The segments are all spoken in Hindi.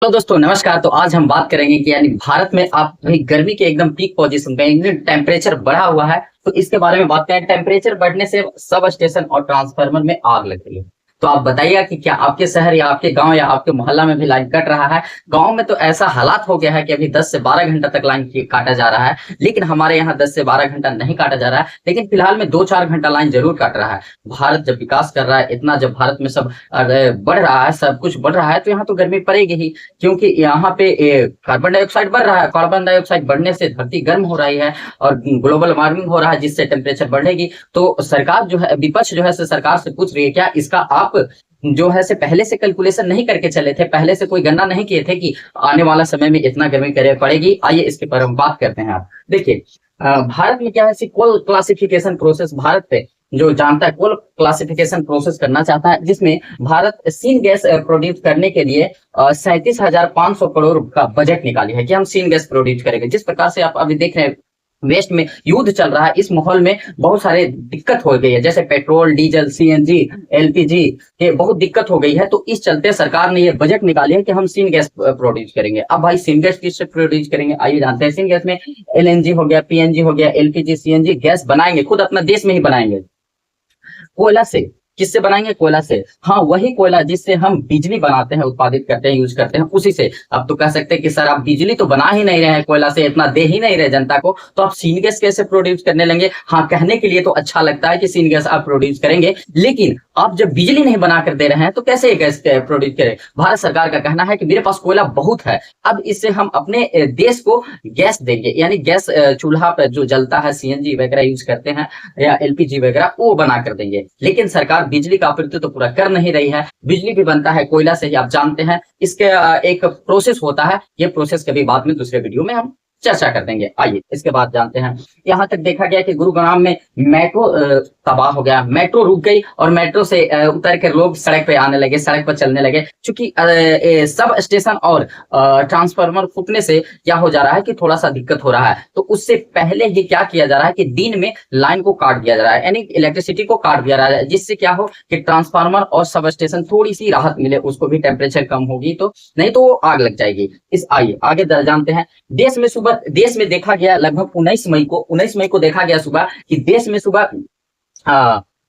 तो दोस्तों नमस्कार। तो आज हम बात करेंगे कि यानी भारत में आप अभी गर्मी के एकदम पीक पोजीशन पे टेम्परेचर बढ़ा हुआ है। तो इसके बारे में बात करें। टेम्परेचर बढ़ने से सब स्टेशन और ट्रांसफार्मर में आग लग रही है। तो आप बताइएगा कि क्या आपके शहर या आपके गांव या आपके मोहल्ला में भी लाइन कट रहा है। गांव में तो ऐसा हालात हो गया है कि अभी 10 से 12 घंटा तक लाइन काटा जा रहा है, लेकिन हमारे यहाँ 10 से 12 घंटा नहीं काटा जा रहा है। लेकिन फिलहाल में 2-4 घंटा लाइन जरूर काट रहा है। भारत जब विकास कर रहा है इतना, जब भारत में सब बढ़ रहा है, सब कुछ बढ़ रहा है, तो यहाँ तो गर्मी पड़ेगी ही। क्योंकि यहाँ पे कार्बन डाइऑक्साइड बढ़ रहा है। कार्बन डाइऑक्साइड बढ़ने से धरती गर्म हो रही है और ग्लोबल वार्मिंग हो रहा है, जिससे टेम्परेचर बढ़ेगी। तो सरकार जो है, विपक्ष जो है सरकार से पूछ रही है क्या इसका आप जो है से पहले से कैलकुलेशन नहीं करके चले थे, पहले से कोई गणना नहीं किए थे कि आने वाला समय में इतना गर्मी करे पड़ेगी। आइए इसके पर हम बात करते हैं। आप देखिए भारत में क्या है, कोल क्लासिफिकेशन प्रोसेस, भारत पे जो जानता है कोल क्लासिफिकेशन प्रोसेस करना चाहता है, जिसमें भारत सीन गैस प्रोड्यूस करने के लिए 37,500 करोड़ का बजट निकाली है कि हम सीन गैस प्रोड्यूस करेंगे। जिस प्रकार से आप अभी देख रहे हैं वेस्ट में युद्ध चल रहा है, इस माहौल में बहुत सारे दिक्कत हो गई है, जैसे पेट्रोल, डीजल, सीएनजी, एलपीजी के बहुत दिक्कत हो गई है। तो इस चलते सरकार ने ये बजट निकाली है कि हम सीन गैस प्रोड्यूस करेंगे। अब भाई सीन गैस किससे प्रोड्यूस करेंगे, आइए जानते हैं। सीन गैस में एलएनजी हो गया, पीएनजी हो गया, एलपीजी, सीएनजी गैस बनाएंगे, खुद अपना देश में ही बनाएंगे। कोयला से। किससे बनाएंगे? कोयला से। हाँ, वही कोयला जिससे हम बिजली बनाते हैं, उत्पादित करते हैं, यूज करते हैं, उसी से। अब तो कह सकते हैं कि सर आप बिजली तो बना ही नहीं रहे हैं, कोयला से इतना दे ही नहीं रहे जनता को, तो आप सीन गैस कैसे प्रोड्यूस करने लेंगे? हाँ, कहने के लिए तो अच्छा लगता है कि सीन गैस आप प्रोड्यूस करेंगे, लेकिन आप जब बिजली नहीं बना कर दे रहे हैं तो कैसे गैस प्रोड्यूस करें? भारत सरकार का कहना है कि मेरे पास कोयला बहुत है, अब इससे हम अपने देश को गैस देंगे, यानी गैस चूल्हा पर जो जलता है, सीएनजी वगैरह यूज करते हैं या एलपीजी वगैरह, वो बना कर देंगे। लेकिन सरकार बिजली का आपूर्ति तो पूरा कर नहीं रही है। बिजली भी बनता है कोयला से ही, आप जानते हैं। इसके एक प्रोसेस होता है, ये प्रोसेस कभी बाद में दूसरे वीडियो में हम चर्चा कर देंगे। आइए इसके बाद जानते हैं। यहाँ तक देखा गया कि गुरुग्राम में मेट्रो तबाह हो गया, मेट्रो रुक गई और मेट्रो से उतर कर लोग सड़क पे आने लगे, सड़क पर चलने लगे। क्योंकि सब स्टेशन और ट्रांसफार्मर फूटने से क्या हो जा रहा है कि थोड़ा सा दिक्कत हो रहा है। तो उससे पहले ही क्या किया जा रहा है कि दिन में लाइन को काट दिया जा रहा है, यानी इलेक्ट्रिसिटी को काट दिया जा रहा है, जिससे क्या हो कि ट्रांसफार्मर और सब स्टेशन थोड़ी सी राहत मिले, उसको भी टेम्परेचर कम होगी, तो नहीं तो आग लग जाएगी। इस आइए आगे जानते हैं। देश में देखा गया लगभग 19 मई को देखा गया सुबह कि देश में सुबह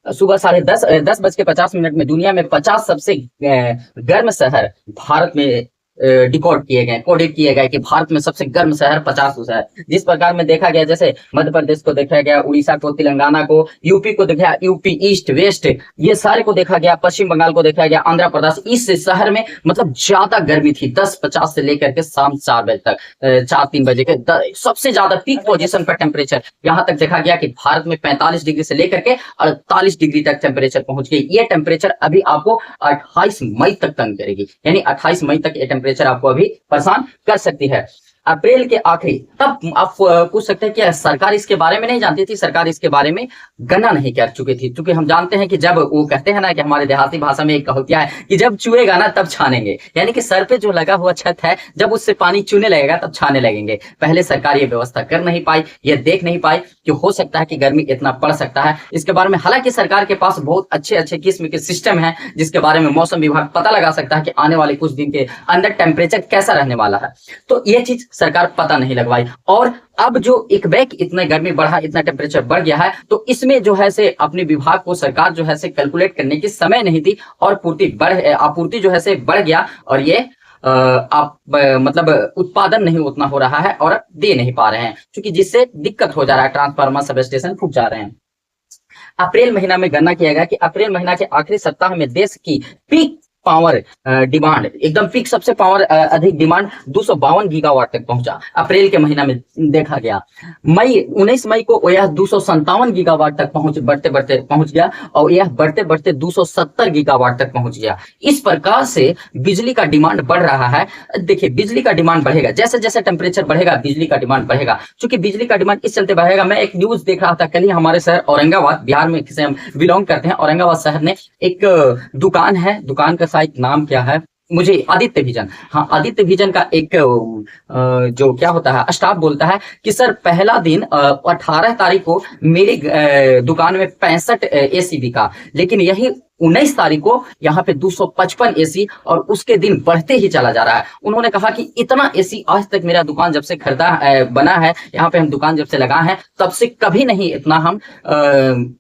सुबह 10:50 में दुनिया में 50 सबसे गर्म शहर भारत में रिकॉर्ड किए गए, कोडिट किए गए कि भारत में सबसे गर्म शहर 50 शहर। जिस प्रकार में देखा गया, जैसे मध्य प्रदेश को देखा गया, उड़ीसा को, तेलंगाना को, यूपी को देखा, यूपी ईस्ट वेस्ट ये सारे को देखा गया, पश्चिम बंगाल को देखा गया, आंध्र प्रदेश। इस शहर में मतलब ज्यादा गर्मी थी। 10:50 से लेकर के शाम 4 बजे तक, 4-3 बजे के सबसे ज्यादा पीक पोजीशन पर टेम्परेचर यहाँ तक देखा गया कि भारत में 45 डिग्री से लेकर के 48 डिग्री तक टेम्परेचर पहुंच गई। ये टेम्परेचर अभी आपको 28 मई तक तंग करेगी, यानी 28 मई तक ये टेम्परेचर आपको अभी परेशान कर सकती है। अप्रैल के आखिरी, तब आप पूछ सकते हैं कि सरकार इसके बारे में नहीं जानती थी, सरकार इसके बारे में गणना नहीं कर चुकी थी। क्योंकि हम जानते हैं कि जब वो कहते हैं ना कि हमारे देहाती भाषा में एक कहावत है कि जब चुएगा ना तब छानेंगे, यानी कि सर पे जो लगा हुआ छत है, जब उससे पानी चूने लगेगा तब छाने लगेंगे। पहले सरकार ये व्यवस्था कर नहीं पाई, ये देख नहीं पाई कि हो सकता है कि गर्मी इतना पड़ सकता है। इसके बारे में हालांकि सरकार के पास बहुत अच्छे किस्म के सिस्टम है, जिसके बारे में मौसम विभाग पता लगा सकता है कि आने वाले कुछ दिन के अंदर टेम्परेचर कैसा रहने वाला है। तो ये चीज सरकार पता नहीं लगवाई। और अब जो एक बैक इतना गर्मी बढ़ा, इतना टेम्परेचर बढ़ गया है, तो इसमें जो है से अपने विभाग को सरकार जो है से कैलकुलेट करने की समय नहीं थी, और आपूर्ति जो है से बढ़ गया, और ये मतलब उत्पादन नहीं उतना हो रहा है और दे नहीं पा रहे हैं, क्योंकि जिससे दिक्कत हो जा रहा है, ट्रांसफार्मर सब स्टेशन फूट जा रहे हैं। अप्रैल महीना में गणना किया गया कि अप्रैल महीना के आखिरी सप्ताह में देश की पीक पावर डिमांड, एकदम पीक सबसे पावर अधिक डिमांड 252 गीगावाट तक पहुंचा। अप्रैल के महीना में देखा गया। 19 मई को यह 257 गीगावाट तक बढ़ते पहुंच गया, और यह बढ़ते बढ़ते 270 गीगावाट तक पहुंच गया। इस प्रकार से बिजली का डिमांड बढ़ रहा है। देखिए बिजली का डिमांड बढ़ेगा, जैसे जैसे टेम्परेचर बढ़ेगा बिजली का डिमांड बढ़ेगा। क्योंकि बिजली का डिमांड इस चलते बढ़ेगा, मैं एक न्यूज देख रहा था कल ही, हमारे शहर औरंगाबाद, बिहार में से हम बिलोंग करते हैं, औरंगाबाद शहर ने एक दुकान है, दुकान का शायद नाम क्या है मुझे, आदित्य विजन। हाँ, आदित्य विजन का एक जो क्या होता है, स्टाफ बोलता है कि सर पहला दिन 18 तारीख को मेरी दुकान में 65 एसी बिका, लेकिन यही 19 तारीख को यहाँ पे 255 एसी, और उसके दिन बढ़ते ही चला जा रहा है। उन्होंने कहा कि इतना एसी आज तक मेरा दुकान जब से बना है, यहाँ पे हम दुकान जब से लगा है तब से कभी नहीं इतना हम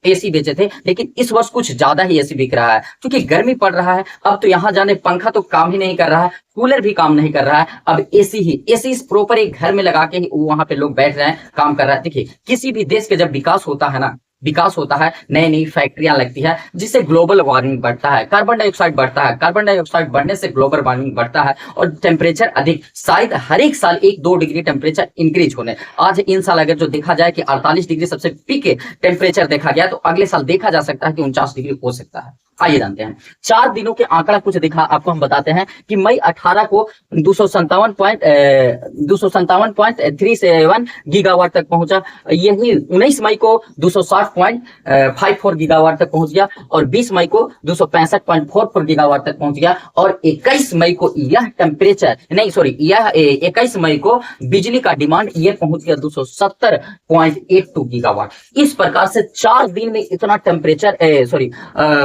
एसी बेचे थे, लेकिन इस वर्ष कुछ ज्यादा ही एसी बिक रहा है क्योंकि गर्मी पड़ रहा है। अब तो यहाँ जाने पंखा तो काम ही नहीं कर रहा है, कूलर भी काम नहीं कर रहा है, अब एसी प्रॉपर एक घर में लगा के ही वहां पे लोग बैठ रहे हैं, काम कर रहा है। देखिए किसी भी देश के जब विकास होता है ना, विकास होता है, नई नई फैक्ट्रियां लगती है, जिससे ग्लोबल वार्मिंग बढ़ता है, कार्बन डाइऑक्साइड बढ़ता है, कार्बन डाइऑक्साइड बढ़ने से ग्लोबल वार्मिंग बढ़ता है और टेम्परेचर अधिक, शायद हर एक साल 1-2 डिग्री टेम्परेचर इंक्रीज होने। आज इन साल अगर जो देखा जाए कि 48 डिग्री सबसे पीक टेम्परेचर देखा गया, तो अगले साल देखा जा सकता है कि 49 डिग्री हो सकता है। आइए जानते हैं 4 दिनों के आंकड़ा कुछ दिखा आपको हम बताते हैं कि मई 18 को 257.37 गीगावाट तक पहुंचा, यही 19 मई को 260.54 गीगावाट तक पहुंच गया, और 20 मई को 265.44 गीगावाट तक पहुंच गया, और 21 मई को यह टेम्परेचर नहीं सॉरी यह 21 मई को बिजली का डिमांड ये पहुंच गया 270.82 गीगावाट। इस प्रकार से 4 दिन में इतना टेम्परेचर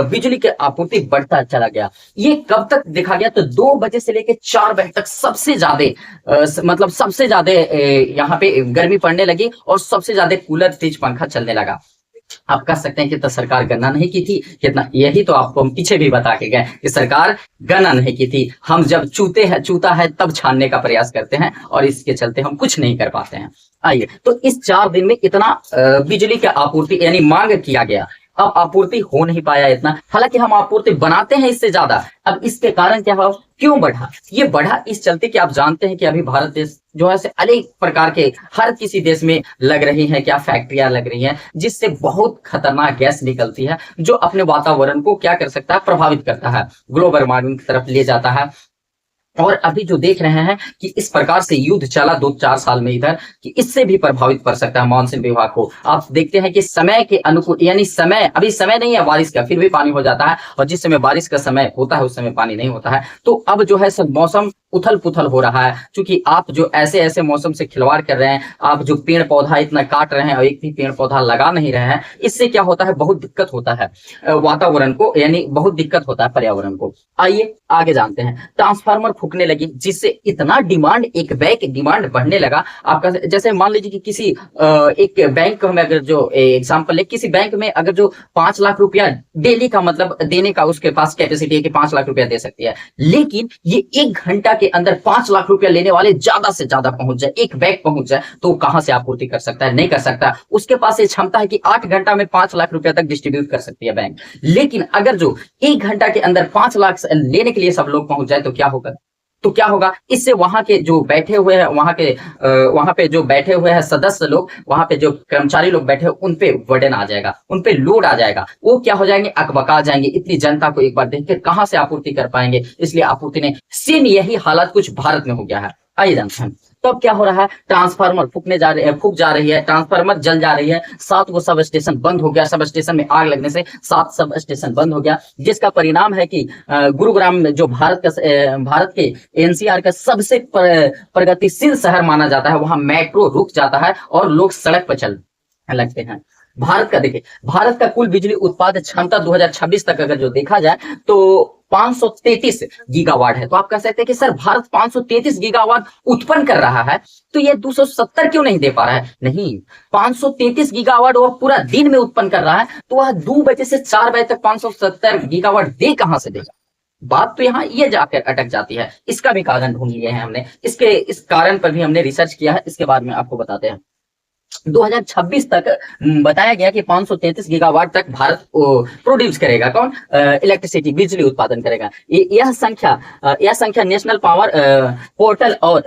बिजली आपूर्ति बढ़ता चला गया। ये कब तक देखा गया, तो 2 बजे से लेकर 4 बजे तक सबसे ज्यादा यहाँ पे गर्मी पड़ने लगी और सबसे ज्यादा कूलर तेज पंखा चलने लगा। आप कह सकते हैं कि तो सरकार गणना नहीं की थी कितना, यही तो आपको हम पीछे भी बता के गए कि सरकार गणना नहीं की थी। हम जब चूता है तब छानने का प्रयास करते हैं और इसके चलते हम कुछ नहीं कर पाते हैं। आइए, तो इस 4 दिन में इतना बिजली की आपूर्ति यानी मांग किया गया, अब आपूर्ति हो नहीं पाया इतना, हालांकि हम आपूर्ति बनाते हैं इससे ज्यादा। अब इसके कारण क्या हुआ, क्यों बढ़ा? ये बढ़ा इस चलते कि आप जानते हैं कि अभी भारत देश जो है अनेक प्रकार के हर किसी देश में लग रही है, क्या फैक्ट्रियां लग रही हैं, जिससे बहुत खतरनाक गैस निकलती है जो अपने वातावरण को क्या कर सकता है, प्रभावित करता है, ग्लोबल वार्मिंग की तरफ ले जाता है। और अभी जो देख रहे हैं कि इस प्रकार से युद्ध चला 2-4 साल में इधर, कि इससे भी प्रभावित कर सकता है मानसून विभाग को। आप देखते हैं कि समय के अनुकूल, यानी अभी समय नहीं है बारिश का, फिर भी पानी हो जाता है, और जिस समय बारिश का समय होता है उस समय पानी नहीं होता है। तो अब जो है सब मौसम उथल पुथल हो रहा है, क्योंकि आप जो ऐसे मौसम से खिलवाड़ कर रहे हैं, आप जो पेड़ पौधा इतना काट रहे हैं और एक भी पेड़ पौधा लगा नहीं रहे हैं, इससे क्या होता है, बहुत दिक्कत होता है वातावरण को, यानी बहुत दिक्कत होता है पर्यावरण को। आइए आगे जानते हैं। ट्रांसफार्मर फूकने लगी, जिससे इतना डिमांड, एक बैक डिमांड बढ़ने लगा। आपका जैसे मान लीजिए कि किसी एक बैंक में अगर जो एग्जाम्पल है, किसी बैंक में अगर जो 5 लाख रुपया डेली का मतलब देने का उसके पास कैपेसिटी है कि 5 लाख रुपया दे सकती है, लेकिन ये 1 घंटा के अंदर 5 लाख रुपया लेने वाले ज्यादा से ज्यादा पहुंच जाए, एक बैग पहुंच जाए, तो कहां से आपूर्ति कर सकता है? नहीं कर सकता। उसके पास ये क्षमता है कि 8 घंटा में 5 लाख रुपया तक डिस्ट्रीब्यूट कर सकती है बैंक, लेकिन अगर जो 1 घंटा के अंदर 5 लाख लेने के लिए सब लोग पहुंच जाए तो क्या होगा? इससे वहां के जो बैठे हुए हैं, वहां पे जो बैठे हुए हैं सदस्य लोग, वहां पे जो कर्मचारी लोग बैठे, उन पे बर्डन आ जाएगा, उन पे लोड आ जाएगा, वो क्या हो जाएंगे, अकबका जाएंगे। इतनी जनता को एक बार देख के कहां से आपूर्ति कर पाएंगे? इसलिए आपूर्ति ने सेम यही हालत कुछ भारत में हो गया है। आइए जानते हैं तब क्या हो रहा है। ट्रांसफार्मर फूक जा रही है, ट्रांसफार्मर जल जा रही है, 7 वो सब स्टेशन बंद हो गया, सब स्टेशन में आग लगने से 7 सब स्टेशन बंद हो गया, जिसका परिणाम है कि गुरुग्राम में जो भारत के एनसीआर का सबसे प्रगतिशील शहर माना जाता है, वहां मेट्रो रुक जाता है और लोग सड़क पर चल लगते हैं। भारत का कुल बिजली उत्पादन क्षमता 2026 तक अगर जो देखा जाए तो 533 गीगावाट है। तो आप कह सकते हैं कि सर भारत 533 गीगावाट उत्पन्न कर रहा है, तो ये 270 क्यों नहीं दे पा रहा है? नहीं, 533 गीगावाट वो पूरा दिन में उत्पन्न कर रहा है, तो वह 2 बजे से 4 बजे तक 570 गीगावाट दे कहां से देगा? बात तो यहाँ ये जाकर अटक जाती है। इसका भी कारण ढूंढ लिए हैं हमने, इस कारण पर भी हमने रिसर्च किया है, इसके बाद में आपको बताते हैं। 2026 तक बताया गया कि 533 गीगावाट तक भारत प्रोड्यूस करेगा, कौन? इलेक्ट्रिसिटी, बिजली उत्पादन करेगा। यह संख्या नेशनल पावर पोर्टल और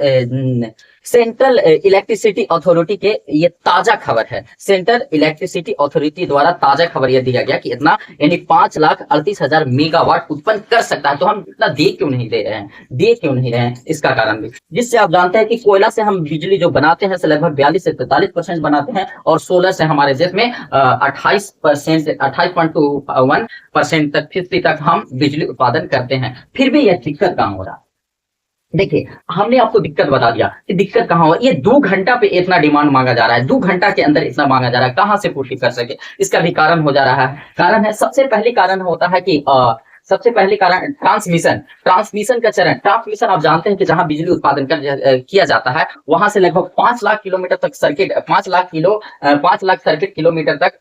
सेंट्रल इलेक्ट्रिसिटी अथॉरिटी के ये ताजा खबर है। सेंट्रल इलेक्ट्रिसिटी अथॉरिटी द्वारा ताजा खबर यह दिया गया कि इतना यानी 5,38,000 मेगावाट उत्पन्न कर सकता है। तो हम इतना दे क्यों नहीं रहे हैं? इसका कारण भी, जिससे आप जानते हैं कि कोयला से हम बिजली जो बनाते हैं से लगभग 42 से 43% बनाते हैं, और सोलर से हमारे देश में 28.21% तक 50 तक हम बिजली उत्पादन करते हैं। फिर भी यह दिक्कत कहां हो रहा है? देखिए, हमने आपको दिक्कत बता दिया कि दिक्कत कहाँ हुआ। ये 2 घंटा पे इतना डिमांड माँगा जा रहा है, 2 घंटा के अंदर इतना माँगा जा रहा है, कहाँ से पूर्ति कर सके? इसका भी कारण हो जा रहा है। कारण है, सबसे पहले कारण होता है कि सबसे पहले कारण ट्रांसमिशन, ट्रांसमिशन का चरण। ट्रांसमिशन आप जानते हैं कि जहाँ बिजली उत्पादन किया जाता है, वहां से लगभग 5 लाख किलोमीटर तक सर्किट, 5 लाख सर्किट किलोमीटर तक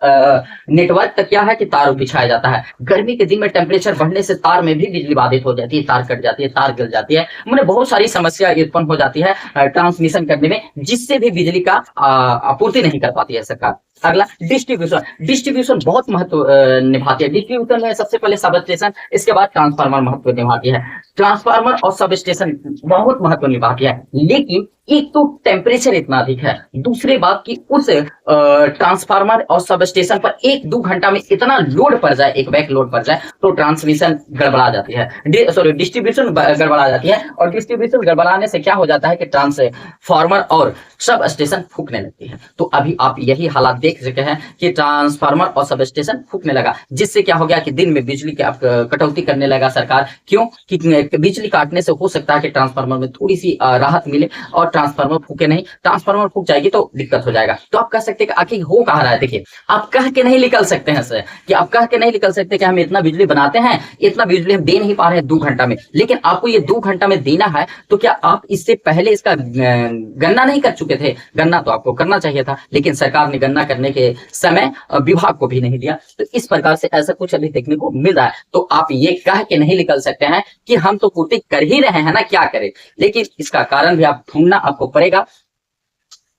नेटवर्क तक क्या है कि तार बिछाया जाता है। गर्मी के दिन में टेम्परेचर बढ़ने से तार में भी बिजली बाधित हो जाती है, तार कट जाती है, तार गल जाती है, मैंने बहुत सारी समस्या उत्पन्न हो जाती है ट्रांसमिशन करने में, जिससे भी बिजली का आपूर्ति नहीं कर पाती है सरकार। अगला डिस्ट्रीब्यूशन, डिस्ट्रीब्यूशन बहुत महत्व निभाती है। डिस्ट्रीब्यूशन में सबसे पहले सब स्टेशन, इसके बाद ट्रांसफार्मर महत्व निभाती है। ट्रांसफार्मर और सब स्टेशन बहुत महत्व निभाती है, लेकिन एक तो टेम्परेचर इतना अधिक है, दूसरी बात कि उस ट्रांसफार्मर और सब स्टेशन पर 1-2 घंटा में इतना लोड पड़ जाए, एक बैक लोड पड़ जाए, तो ट्रांसमिशन गड़बड़ा जाती है, डिस्ट्रीब्यूशन गड़बड़ा जाती है। और डिस्ट्रीब्यूशन गड़बड़ाने से क्या हो जाता है कि ट्रांसफार्मर और सब स्टेशन फूकने लगती है। तो अभी आप यही हालात देख सके हैं कि ट्रांसफार्मर और सब स्टेशन फूकने लगा, जिससे क्या हो गया कि दिन में बिजली की कटौती करने लगा सरकार। क्यों? कि बिजली काटने से हो सकता है कि ट्रांसफार्मर में थोड़ी सी राहत मिले और ट्रांसफार्मर फूके नहीं, ट्रांसफार्मर फूक जाएगी तो दिक्कत हो जाएगा। तो आप कह सकते हैं कि आखिर हो कहा रहा है। देखिए, आप कह के नहीं निकल सकते हैं सर, कि आप कह के नहीं निकल सकते कि हम इतना बिजली बनाते हैं, इतना बिजली हम दे नहीं पा रहे हैं 2 घंटा में, लेकिन आपको ये 2 घंटा में देना है, तो क्या आप इससे पहले इसका गणना नहीं कर चुके थे? गणना तो आपको करना चाहिए था, लेकिन सरकार ने गणना करने के समय विभाग को भी नहीं दिया। तो इस प्रकार से ऐसा कुछ अभी देखने को मिल रहा है। तो आप ये कह के नहीं निकल सकते हैं कि हम तो पूर्ति कर ही रहे हैं ना, क्या करें? लेकिन इसका कारण भी आप ढूंढना आपको पड़ेगा।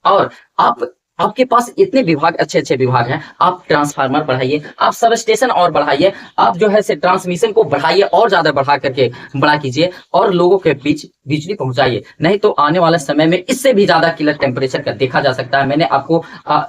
और आपके पास इतने विभाग, अच्छे अच्छे विभाग हैं, आप ट्रांसफार्मर बढ़ाइए, आप सब स्टेशन और बढ़ाइए, आप जो है से ट्रांसमिशन को बढ़ाइए और ज्यादा बढ़ा करके बड़ा कीजिए और लोगों के बीच बिजली पहुंचाइए। नहीं तो आने वाले समय में इससे भी ज्यादा किलर टेम्परेचर का देखा जा सकता है। मैंने आपको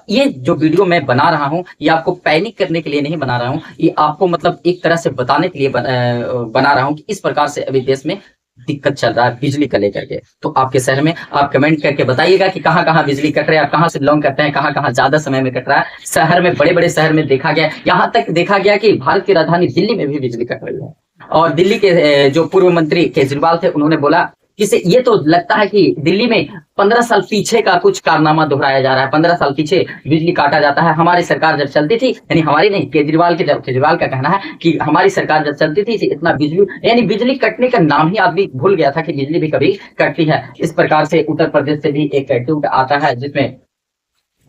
ये जो वीडियो मैं बना रहा हूँ, ये आपको पैनिक करने के लिए नहीं बना रहा हूँ, ये आपको मतलब एक तरह से बताने के लिए बना रहा हूँ कि इस प्रकार से अभी देश में दिक्कत चल रहा है बिजली का लेकर के। तो आपके शहर में आप कमेंट करके बताइएगा कि कहाँ कहाँ बिजली कट रहा है, आप कहाँ से बिलोंग करते हैं, कहाँ कहाँ ज्यादा समय में कट रहा है। शहर में, बड़े बड़े शहर में देखा गया, यहाँ तक देखा गया कि भारत की राजधानी दिल्ली में भी बिजली कट रही है। और दिल्ली के जो पूर्व मंत्री केजरीवाल थे, उन्होंने बोला कि ये तो लगता है कि दिल्ली में 15 साल पीछे का कुछ कारनामा दोहराया जा रहा है। 15 साल पीछे बिजली काटा जाता है। हमारी सरकार जब चलती थी, यानी हमारी नहीं, केजरीवाल का कहना है कि हमारी सरकार जब चलती थी इतना बिजली, यानी बिजली कटने का नाम ही आदमी भूल गया था कि बिजली भी कभी कटती है। इस प्रकार से उत्तर प्रदेश से भी एक ट्वीट आता है, जिसमें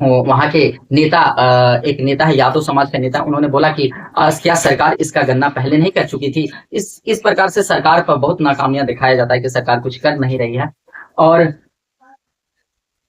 वहां के नेता, एक नेता है यादव समाज का नेता, उन्होंने बोला कि क्या सरकार इसका गणना पहले नहीं कर चुकी थी? इस प्रकार से सरकार पर बहुत नाकामियां दिखाया जाता है कि सरकार कुछ कर नहीं रही है। और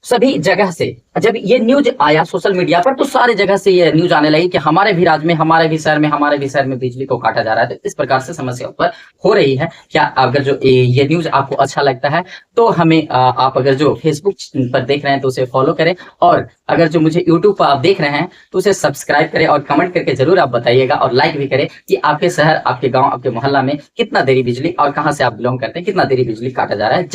सभी जगह से जब ये न्यूज आया सोशल मीडिया पर, तो सारी जगह से ये न्यूज आने लगी कि हमारे भी राज्य में, हमारे भी शहर में बिजली को काटा जा रहा है। तो इस प्रकार से समस्या ऊपर हो रही है। क्या अगर जो ये न्यूज आपको अच्छा लगता है तो हमें आप अगर जो फेसबुक पर देख रहे हैं तो उसे फॉलो करें, और अगर जो मुझे यूट्यूब पर आप देख रहे हैं तो उसे सब्सक्राइब करें, और कमेंट करके जरूर आप बताइएगा और लाइक भी करें कि आपके शहर, आपके गाँव, आपके मोहल्ला में कितना देरी बिजली, और कहाँ से आप बिलोंग करते हैं, कितना देरी बिजली काटा जा रहा है।